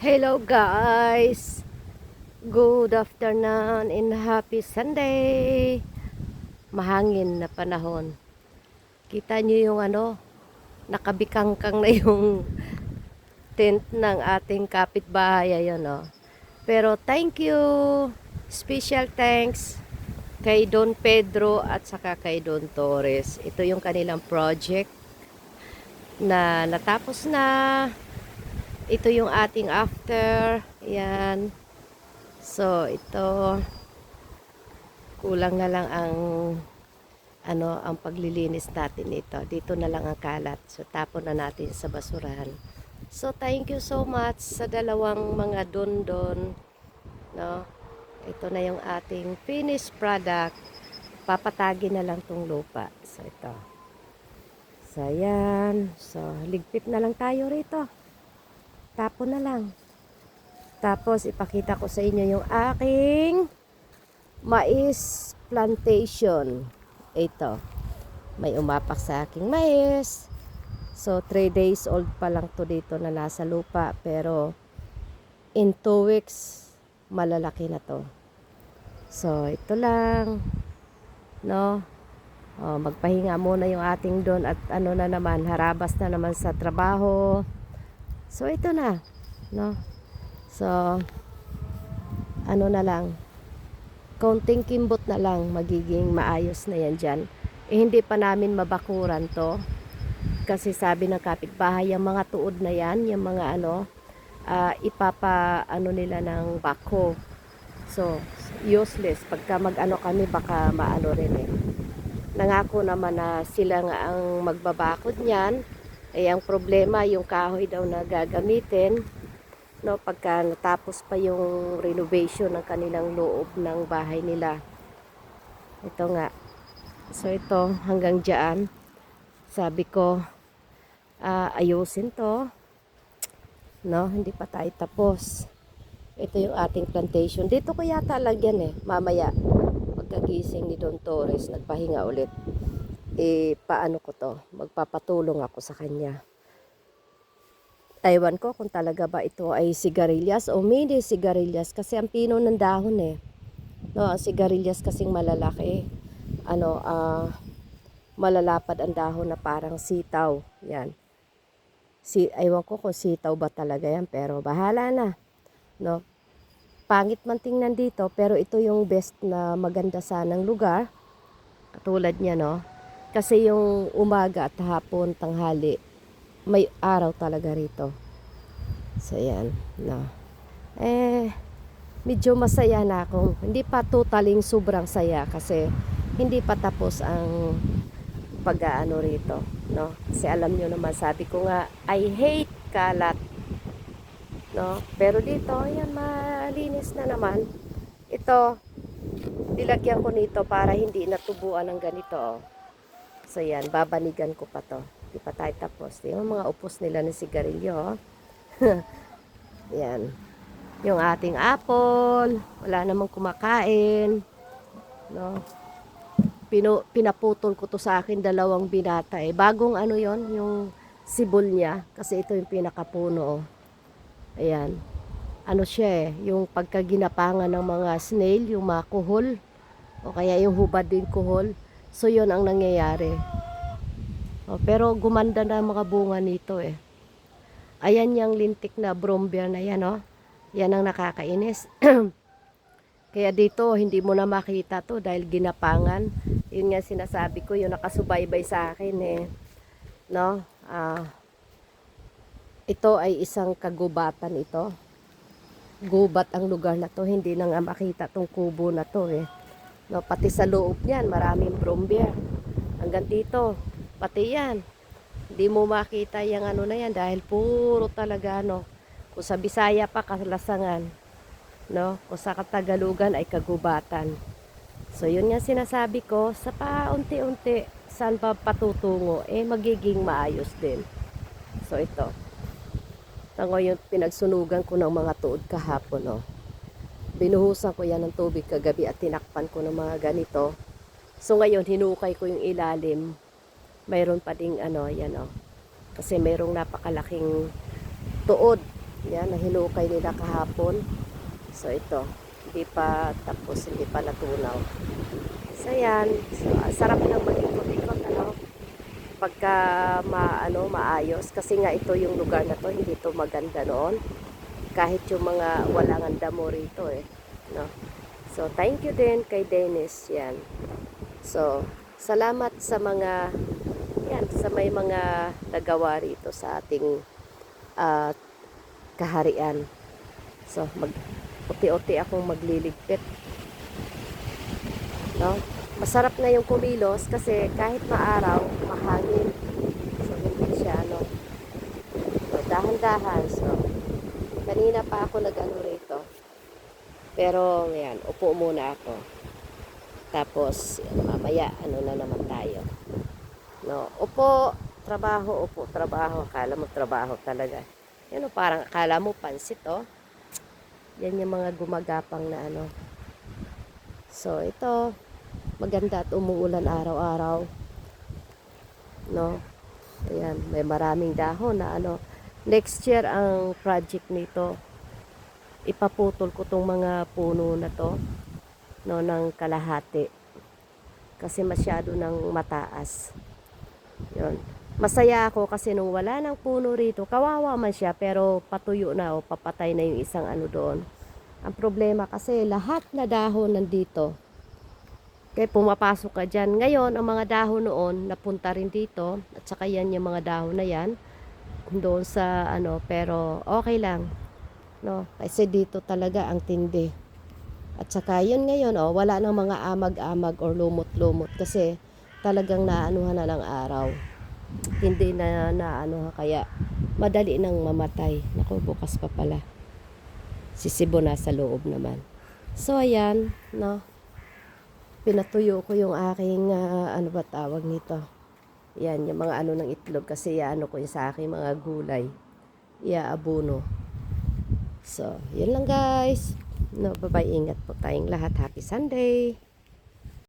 Hello guys, good afternoon and happy Sunday. Mahangin na panahon. Kita nyo yung nakabikangkang na yung tent ng ating kapitbahay. Ayun, oh. Pero thank you, special thanks kay Don Pedro at saka kay Don Torres. Ito yung kanilang project na natapos na. Ito yung ating after. Ayan. So, ito kulang na lang ang paglilinis natin nito. Dito na lang ang kalat. So, tapon na natin sa basurahan. So, thank you so much sa dalawang mga dondon, no? Ito na yung ating finished product. Papatagin na lang tong lupa. So, ito. So, ayan. So, ligpit na lang tayo rito. Tapon na lang. Tapos, ipakita ko sa inyo yung aking mais plantation. Ito. May umapak sa aking mais. So, 3 days old pa lang to dito na nasa lupa. Pero, in 2 weeks, malalaki na to. So, ito lang. No? O, magpahinga muna yung ating doon at na naman, harabas na naman sa trabaho. So, ito na. No? So, na lang. Kaunting kimbot na lang, magiging maayos na yan dyan. Hindi pa namin mabakuran to. Kasi sabi ng kapitbahay, yung mga tuod na yan, yung mga nila ng bako. So, useless. Pagka kami, baka rin eh. Nangako naman na sila nga ang magbabakod niyan. Eh, ang problema, yung kahoy daw na gagamitin, no, pagka natapos pa yung renovation ng kanilang loob ng bahay nila. Ito nga. So, ito, hanggang dyan. Sabi ko, ayusin to. No, hindi pa tayo tapos. Ito yung ating plantation. Dito ko yata lagyan eh. Mamaya, pagkagising ni Don Torres, nagpahinga ulit. Paano ko to? Magpapatulong ako sa kanya. Taiwan ko kung talaga ba ito ay sigarilyas o mini sigarilyas kasi ang pino ng dahon eh. No, ang sigarilyas kasing malalaki. Malalapad ang dahon na parang sitaw. Yan. Ewan ko kung sitaw ba talaga yan, pero bahala na. No? Pangit man tingnan dito, pero ito yung best na maganda sanang lugar. Katulad niya, no? Kasi yung umaga at hapon, tanghali, may araw talaga rito. So, yan. No. Medyo masaya na ako. Hindi pa totaling sobrang saya kasi hindi pa tapos ang pag-aano rito, no? Kasi alam nyo naman, sabi ko nga, I hate kalat, no? Pero dito, ayan, malinis na naman. Ito, nilagyan ko nito para hindi natubuan ng ganito, oh. So, yan, babanigan ko pa to. Hindi pa tayo tapos. Yung mga upos nila ng sigarilyo, oh. Yan. Yung ating apple, wala namang kumakain, no? Pinaputol ko to sa akin, 2 binata eh. Bagong yon, yung sibol niya. Kasi ito yung pinakapuno, oh. Ayan. Siya eh, yung pagkaginapangan ng mga snail, yung mga kuhol, o kaya yung hubad din kuhol. So, yon ang nangyayari. Oh, pero gumanda na mga bunga nito eh. Ayan yung lintik na brombeer na yan, oh. Yan ang nakakainis. Kaya dito, hindi mo na makita to dahil ginapangan. Yun nga sinasabi ko, yung nakasubaybay sa akin eh. No? Ito ay isang kagubatan ito. Gubat ang lugar na to, hindi na nga makita tong kubo na to eh. No, pati sa loob niyan, maraming brombeer. Hanggang dito, pati yan. Hindi mo makita yung na yan dahil puro talaga kung sa Bisaya pa, Kalasangan. No? Kung sa Katagalugan ay kagubatan. So, yun nga sinasabi ko, sa paunti-unti, saan pa patutungo, magiging maayos din. So, ito. Tango yung pinagsunugan ko ng mga tuod kahapon, oh. Binuhusan ko yan ng tubig kagabi at tinakpan ko ng mga ganito. So, ngayon, hinukay ko yung ilalim. Mayroon pa ding yan, oh. Kasi mayroong napakalaking tuod Yan, nahinukay nila kahapon. So ito, hindi pa tapos, hindi pa natunaw. So yan, so, sarap lang mag-ikot-ikot, ano, pagka maayos. Kasi nga ito yung lugar na to, hindi to maganda noon. Kahit yung mga walang damo rito eh. No? So, thank you din kay Dennis. Yan. So, salamat sa mga, yan, sa may mga nagawa rito sa ating ah, kaharian. So, uti-uti akong magliligpit. No? Masarap na yung kumilos kasi kahit maaraw, mahangin. So, hindi siya, so, dahan-dahan. So, kanina pa ako nag-ano rito. Pero, yan, upo muna ako. Tapos, mamaya, ano na naman tayo. No, upo, trabaho, upo, trabaho. Akala mo trabaho talaga. Yan, parang akala mo pansit, oh. Yan yung mga gumagapang na ano. So, ito, maganda at umuulan araw-araw. No? Ayan, may maraming dahon na ano. Next year, ang project nito, ipaputol ko tong mga puno na to, no, ng kalahati. Kasi masyado nang mataas. Yun. Masaya ako kasi nung wala ng puno rito, kawawa man siya, pero patuyo na o papatay na yung isang ano doon. Ang problema kasi lahat na dahon nandito. Kaya pumapasok ka dyan. Ngayon, ang mga dahon noon, napunta rin dito. At saka yan yung mga dahon na yan. Doon sa ano, pero okay lang. No? Kasi dito talaga ang tindi. At saka yun ngayon, oh, wala nang mga amag-amag or lumot-lumot. Kasi talagang naanuhan na ng araw. Hindi na naano, kaya madali nang mamatay. Naku, bukas pa pala. Sisibo na sa loob naman. So, ayan, no? Pinatuyo ko yung aking, ano ba tawag nito? Yan, yung mga ano ng itlog. Kasi ano ko yung sa aking mga gulay. Iaabuno. So, yun lang guys. No, bye-bye. Ingat po tayong lahat. Happy Sunday!